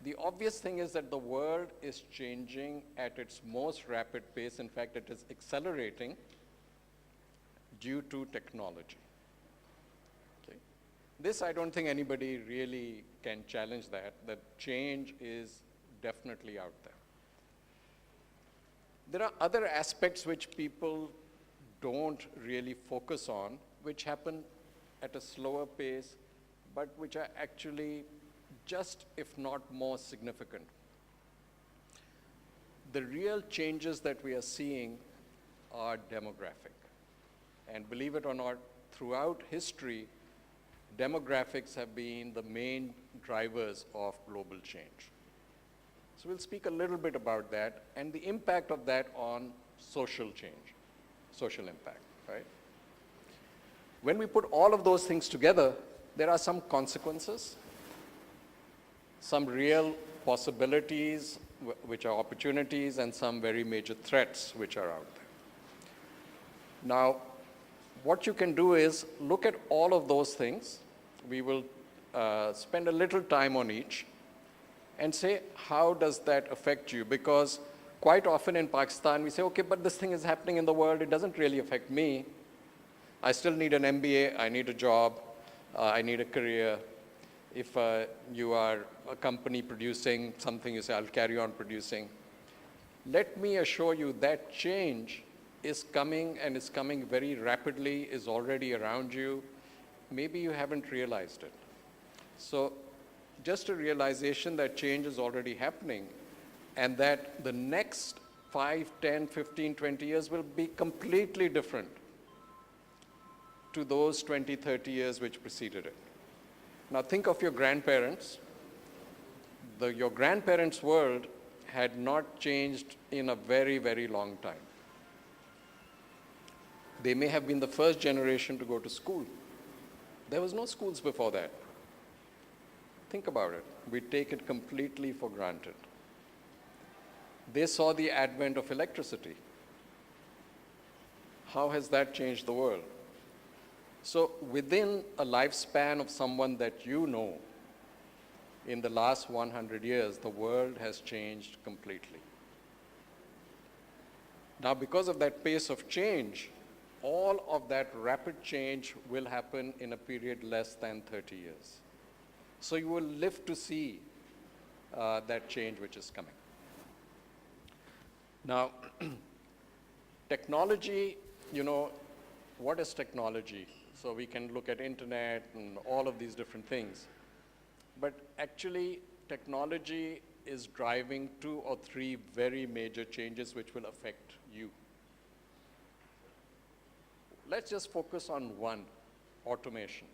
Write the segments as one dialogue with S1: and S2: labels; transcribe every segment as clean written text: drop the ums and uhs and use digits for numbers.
S1: The obvious thing is that the world is changing at its most rapid pace. In fact, it is accelerating due to technology. Okay? This, I don't think anybody really can challenge that. The change is definitely out there. There are other aspects which people don't really focus on, which happen at a slower pace, but which are actually just, if not more, significant. The real changes that we are seeing are demographic. And believe it or not, throughout history, demographics have been the main drivers of global change. So we'll speak a little bit about that and the impact of that on social change, social impact, right? When we put all of those things together, there are some consequences, some real possibilities, which are opportunities, and some very major threats which are out there. Now, what you can do is look at all of those things. We will spend a little time on each and say, how does that affect you? Because quite often in Pakistan, we say, okay, but this thing is happening in the world. It doesn't really affect me. I still need an MBA. I need a job. I need a career. If you are a company producing something, you say, I'll carry on producing. Let me assure you that change is coming, and is coming very rapidly, is already around you. Maybe you haven't realized it. So just a realization that change is already happening, and that the next 5, 10, 15, 20 years will be completely different to those 20, 30 years which preceded it. Now think of your grandparents. Your grandparents' world had not changed in a very, very long time. They may have been the first generation to go to school. There was no schools before that. Think about it. We take it completely for granted. They saw the advent of electricity. How has that changed the world? So within a lifespan of someone that you know, in the last 100 years, the world has changed completely. Now, because of that pace of change, all of that rapid change will happen in a period less than 30 years. So you will live to see that change which is coming. Now, technology, what is technology? So we can look at internet and all of these different things. But actually, technology is driving 2 or 3 very major changes which will affect you. Let's just focus on one, automation.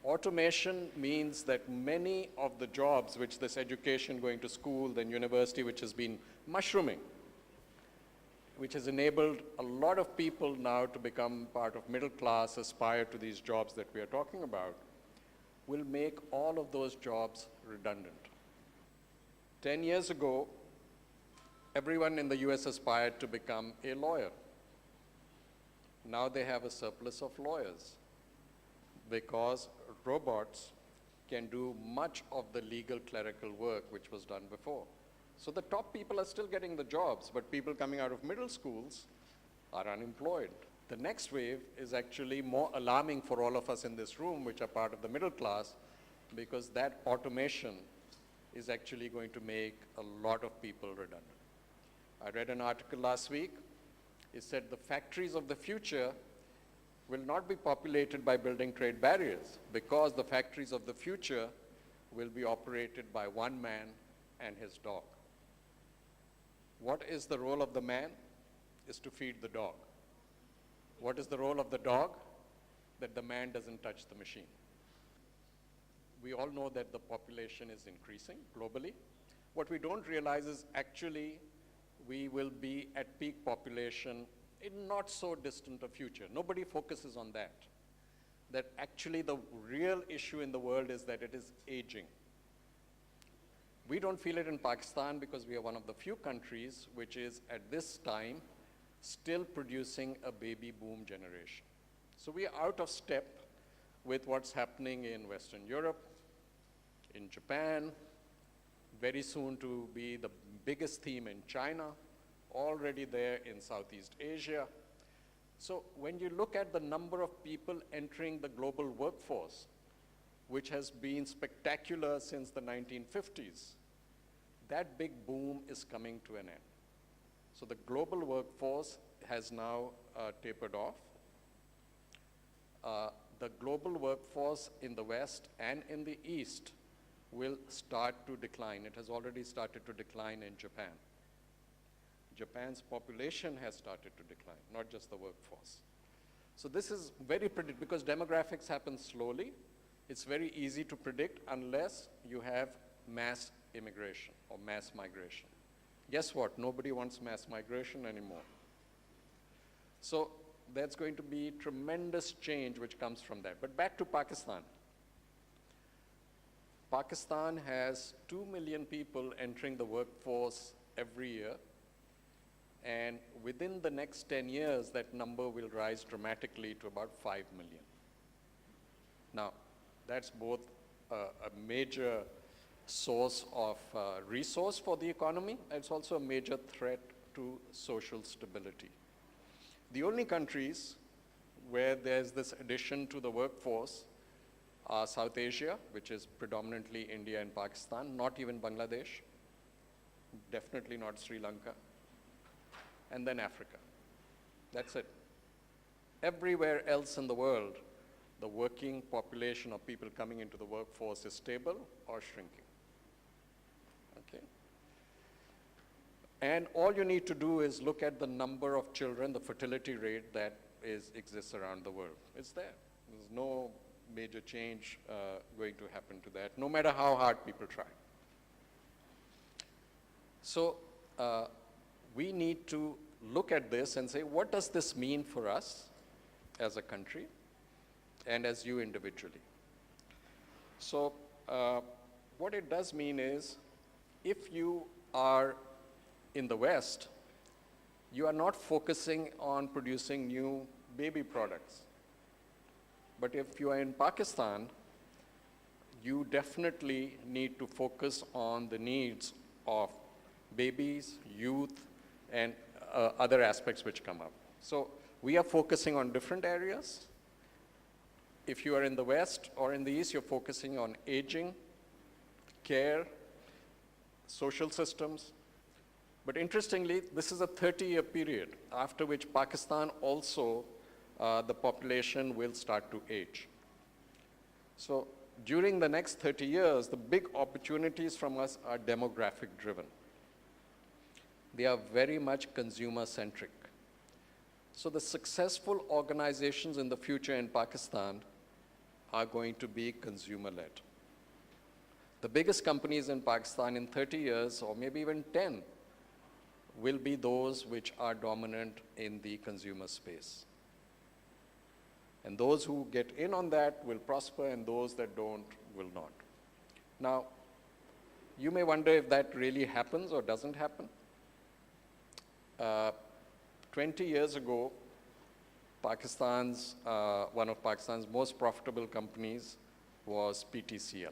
S1: Automation means that many of the jobs which this education, going to school, then university, which has been mushrooming, which has enabled a lot of people now to become part of middle class, aspire to these jobs that we are talking about, will make all of those jobs redundant. 10 years ago, everyone in the US aspired to become a lawyer. Now they have a surplus of lawyers because robots can do much of the legal clerical work which was done before. So the top people are still getting the jobs, but people coming out of middle schools are unemployed. The next wave is actually more alarming for all of us in this room, which are part of the middle class, because that automation is actually going to make a lot of people redundant. I read an article last week. It said the factories of the future will not be populated by building trade barriers, because the factories of the future will be operated by one man and his dog. What is the role of the man? Is to feed the dog. What is the role of the dog? That the man doesn't touch the machine. We all know that the population is increasing globally. What we don't realize is actually we will be at peak population in not so distant a future. Nobody focuses on that. That actually the real issue in the world is that it is aging. We don't feel it in Pakistan because we are one of the few countries which is at this time still producing a baby boom generation. So we are out of step with what's happening in Western Europe, in Japan, very soon to be the biggest theme in China, already there in Southeast Asia. So when you look at the number of people entering the global workforce, which has been spectacular since the 1950s, that big boom is coming to an end. So the global workforce has now tapered off. The global workforce in the West and in the East will start to decline. It has already started to decline in Japan. Japan's population has started to decline, not just the workforce. So this is very predictable because demographics happen slowly. It's very easy to predict unless you have mass immigration or mass migration. Guess what? Nobody wants mass migration anymore. So there's going to be tremendous change which comes from that. But back to Pakistan. Pakistan has 2 million people entering the workforce every year. And within the next 10 years, that number will rise dramatically to about 5 million. Now, that's both a major source of resource for the economy. It's also a major threat to social stability. The only countries where there's this addition to the workforce are South Asia, which is predominantly India and Pakistan, not even Bangladesh, definitely not Sri Lanka, and then Africa. That's it. Everywhere else in the world, the working population of people coming into the workforce is stable or shrinking. Okay? And all you need to do is look at the number of children, the fertility rate that exists around the world. It's there. There's no major change going to happen to that, no matter how hard people try. So we need to look at this and say, what does this mean for us as a country and as you individually? So what it does mean is, if you are in the West, you are not focusing on producing new baby products. But if you are in Pakistan, you definitely need to focus on the needs of babies, youth, and other aspects which come up. So we are focusing on different areas. If you are in the West or in the East, you're focusing on aging, care, social systems. But interestingly, this is a 30-year period, after which Pakistan also, the population will start to age. So during the next 30 years, the big opportunities from us are demographic driven. They are very much consumer-centric. So the successful organizations in the future in Pakistan are going to be consumer-led. The biggest companies in Pakistan in 30 years, or maybe even 10, will be those which are dominant in the consumer space. And those who get in on that will prosper, and those that don't will not. Now, you may wonder if that really happens or doesn't happen. 20 years ago, one of Pakistan's most profitable companies was PTCL.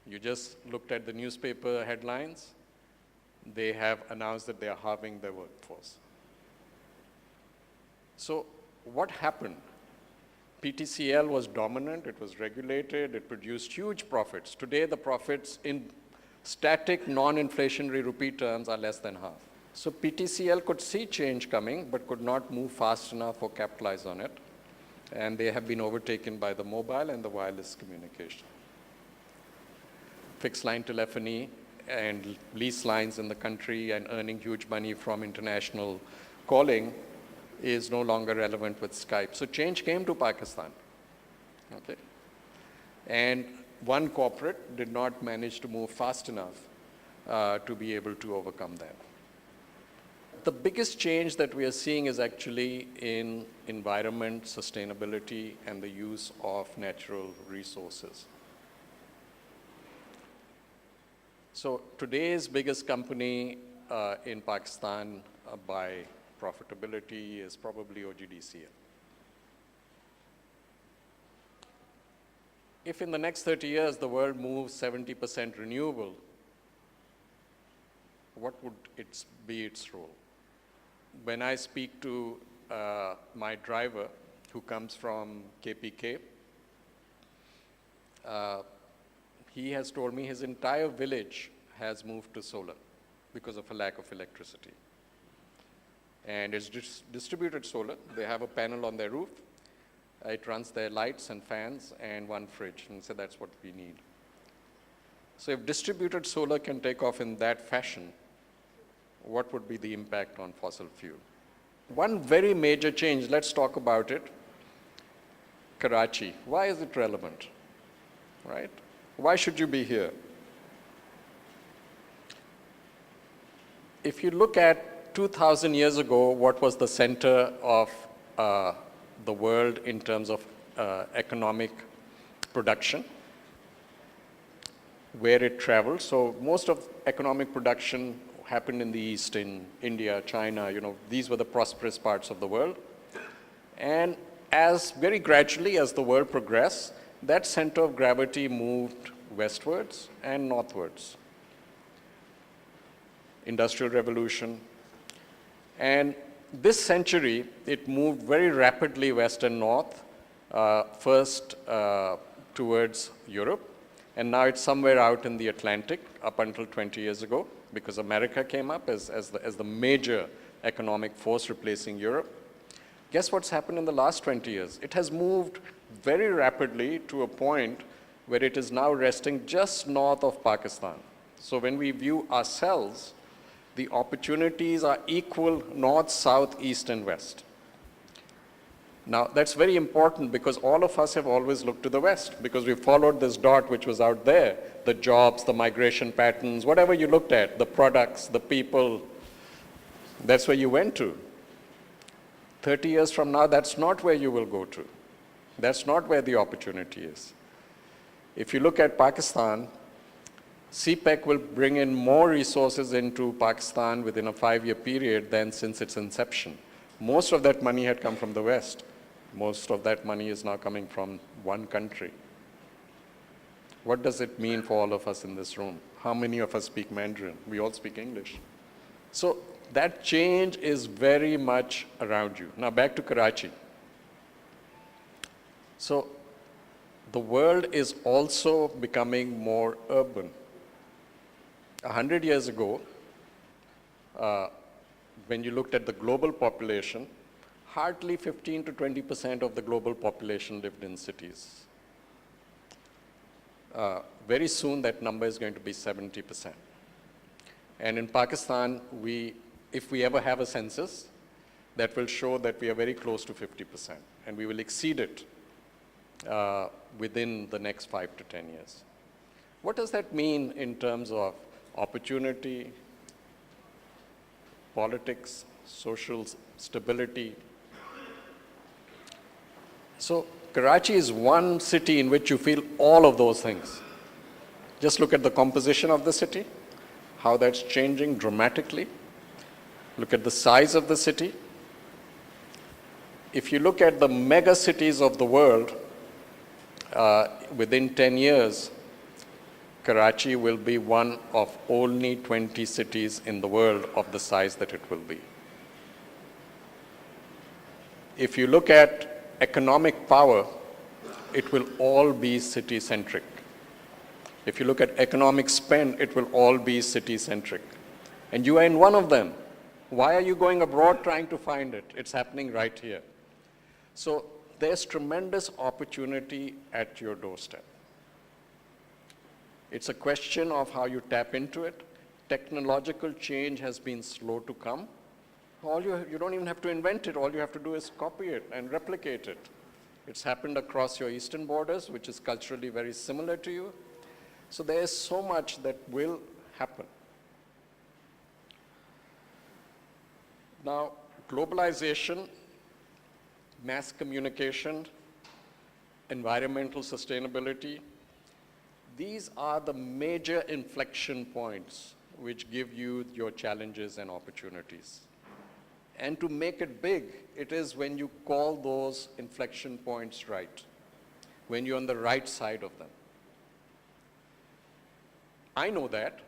S1: You just looked at the newspaper headlines. They have announced that they are halving their workforce. So what happened? PTCL was dominant, it was regulated, it produced huge profits. Today the profits in static non-inflationary rupee terms are less than half. So PTCL could see change coming, but could not move fast enough or capitalize on it. And they have been overtaken by the mobile and the wireless communication. Fixed line telephony and lease lines in the country and earning huge money from international calling is no longer relevant with Skype. So change came to Pakistan. Okay? And one corporate did not manage to move fast enough to be able to overcome that. The biggest change that we are seeing is actually in environment, sustainability, and the use of natural resources. So today's biggest company in Pakistan by profitability is probably OGDCL. If in the next 30 years the world moves 70% renewable, what would be its role? When I speak to my driver who comes from KPK, he has told me his entire village has moved to solar because of a lack of electricity. And it's distributed solar. They have a panel on their roof. It runs their lights and fans and one fridge, and so that's what we need. So if distributed solar can take off in that fashion, what would be the impact on fossil fuel? One very major change, let's talk about it. Karachi, why is it relevant, right? Why should you be here? If you look at 2,000 years ago, what was the center of the world in terms of economic production, where it traveled. So most of economic production happened in the East, in India, China, these were the prosperous parts of the world. And very gradually as the world progressed, that center of gravity moved westwards and northwards. Industrial Revolution. And this century, it moved very rapidly west and north, first towards Europe, and now it's somewhere out in the Atlantic up until 20 years ago, because America came up as the major economic force replacing Europe. Guess what's happened in the last 20 years? It has moved very rapidly to a point where it is now resting just north of Pakistan. So when we view ourselves, the opportunities are equal north, south, east, and west. Now, that's very important because all of us have always looked to the west because we followed this dot which was out there, the jobs, the migration patterns, whatever you looked at, the products, the people, that's where you went to. 30 years from now, that's not where you will go to. That's not where the opportunity is. If you look at Pakistan, CPEC will bring in more resources into Pakistan within a 5-year period than since its inception. Most of that money had come from the West. Most of that money is now coming from one country. What does it mean for all of us in this room? How many of us speak Mandarin? We all speak English. So that change is very much around you. Now back to Karachi. So the world is also becoming more urban. 100 years ago, when you looked at the global population, hardly 15 to 20% of the global population lived in cities. Very soon, that number is going to be 70%. And in Pakistan, if we ever have a census, that will show that we are very close to 50%, and we will exceed it within the next 5 to 10 years. What does that mean in terms of opportunity, politics, social stability? So Karachi is one city in which you feel all of those things. Just look at the composition of the city, how that's changing dramatically. Look at the size of the city. If you look at the mega cities of the world, within 10 years, Karachi will be one of only 20 cities in the world of the size that it will be. If you look at economic power, it will all be city-centric. If you look at economic spend, it will all be city-centric. And you are in one of them. Why are you going abroad trying to find it? It's happening right here. So there's tremendous opportunity at your doorstep. It's a question of how you tap into it. Technological change has been slow to come. You don't even have to invent it. All you have to do is copy it and replicate it. It's happened across your eastern borders, which is culturally very similar to you. So there is so much that will happen. Now, globalization, mass communication, environmental sustainability, these are the major inflection points which give you your challenges and opportunities. And to make it big, it is when you call those inflection points right. when you're on the right side of them. I know that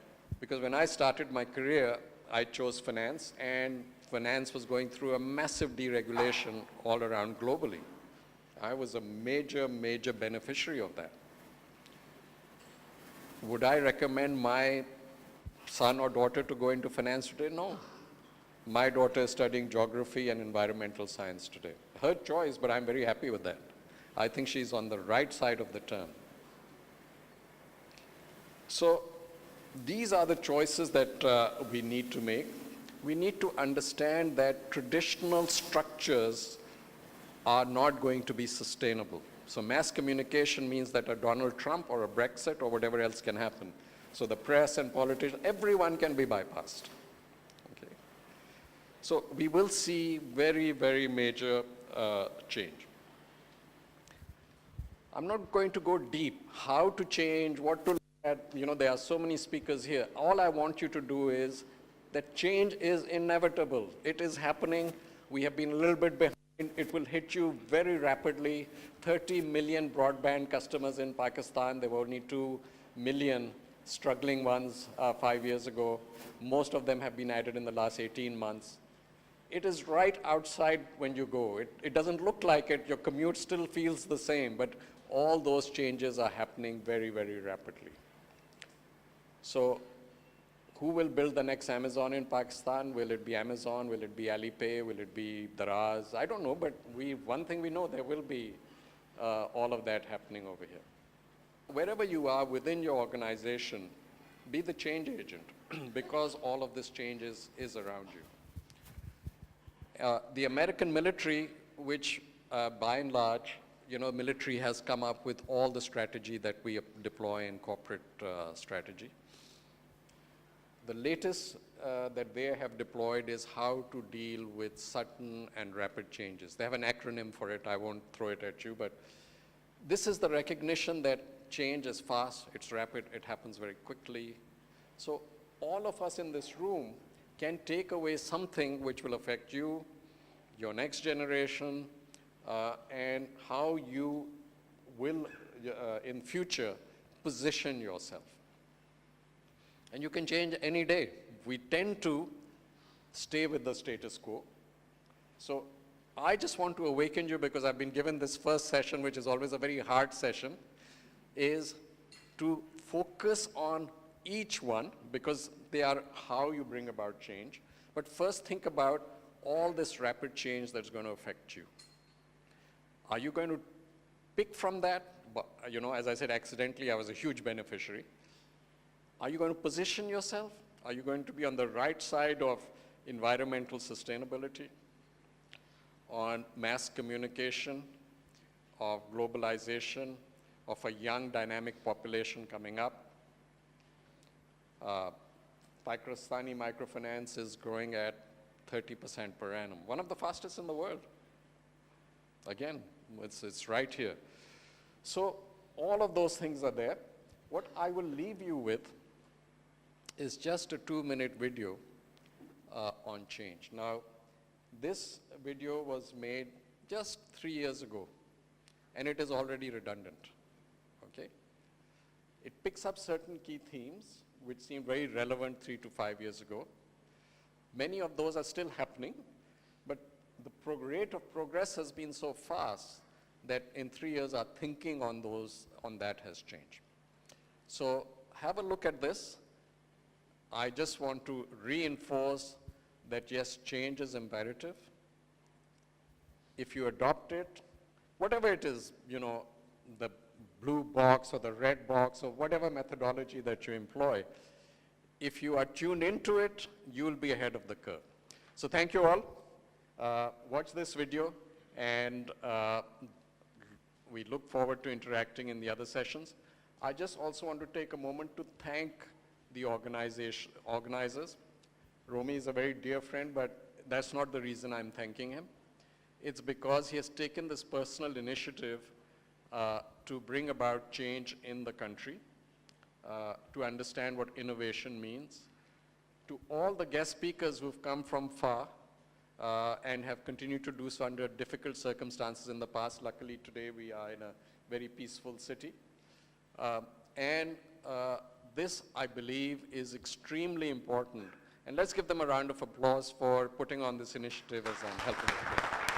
S1: because when I started my career, I chose finance, and finance was going through a massive deregulation all around globally. I was a major, major beneficiary of that. Would I recommend my son or daughter to go into finance today? No. My daughter is studying geography and environmental science today. Her choice, but I'm very happy with that. I think she's on the right side of the turn. So these are the choices that we need to make. We need to understand that traditional structures are not going to be sustainable. So mass communication means that a Donald Trump or a Brexit or whatever else can happen. So the press and politicians, everyone can be bypassed. Okay. So we will see very, very major change. I'm not going to go deep. How to change, what to look at, there are so many speakers here. All I want you to do is that change is inevitable. It is happening. We have been a little bit behind. It will hit you very rapidly. 30 million broadband customers in Pakistan. There were only 2 million struggling ones 5 years ago. Most of them have been added in the last 18 months. It is right outside when you go. It doesn't look like it. Your commute still feels the same, but all those changes are happening very, very rapidly. So who will build the next Amazon in Pakistan? Will it be Amazon? Will it be Alipay? Will it be Daraz? I don't know, but one thing we know, there will be all of that happening over here. Wherever you are within your organization, be the change agent because all of this change is around you. The American military, which by and large, military has come up with all the strategy that we deploy in corporate strategy. The latest that they have deployed is how to deal with sudden and rapid changes. They have an acronym for it. I won't throw it at you, but this is the recognition that change is fast, it's rapid, it happens very quickly. So all of us in this room can take away something which will affect you, your next generation, and how you will, in future, position yourself. And you can change any day. We tend to stay with the status quo. So I just want to awaken you, because I've been given this first session, which is always a very hard session, is to focus on each one, because they are how you bring about change. But first think about all this rapid change that's going to affect you. Are you going to pick from that? As I said, accidentally, I was a huge beneficiary. Are you going to position yourself? Are you going to be on the right side of environmental sustainability, on mass communication, of globalization, of a young dynamic population coming up? Pakistani microfinance is growing at 30% per annum, one of the fastest in the world. Again, it's right here. So all of those things are there. What I will leave you with is just a 2-minute video on change. Now, this video was made just 3 years ago, and it is already redundant, okay? It picks up certain key themes which seemed very relevant 3 to 5 years ago. Many of those are still happening, but the rate of progress has been so fast that in 3 years our thinking on that has changed. So have a look at this. I just want to reinforce that yes, change is imperative. If you adopt it, whatever it is, the blue box or the red box or whatever methodology that you employ, if you are tuned into it, you will be ahead of the curve. So thank you all. Watch this video, and we look forward to interacting in the other sessions. I just also want to take a moment to thank the organizers. Romy is a very dear friend, but that's not the reason I'm thanking him. It's because he has taken this personal initiative to bring about change in the country, to understand what innovation means. To all the guest speakers who've come from far and have continued to do so under difficult circumstances in the past. Luckily today we are in a very peaceful city. And this, I believe, is extremely important. And let's give them a round of applause for putting on this initiative as I'm helping it today.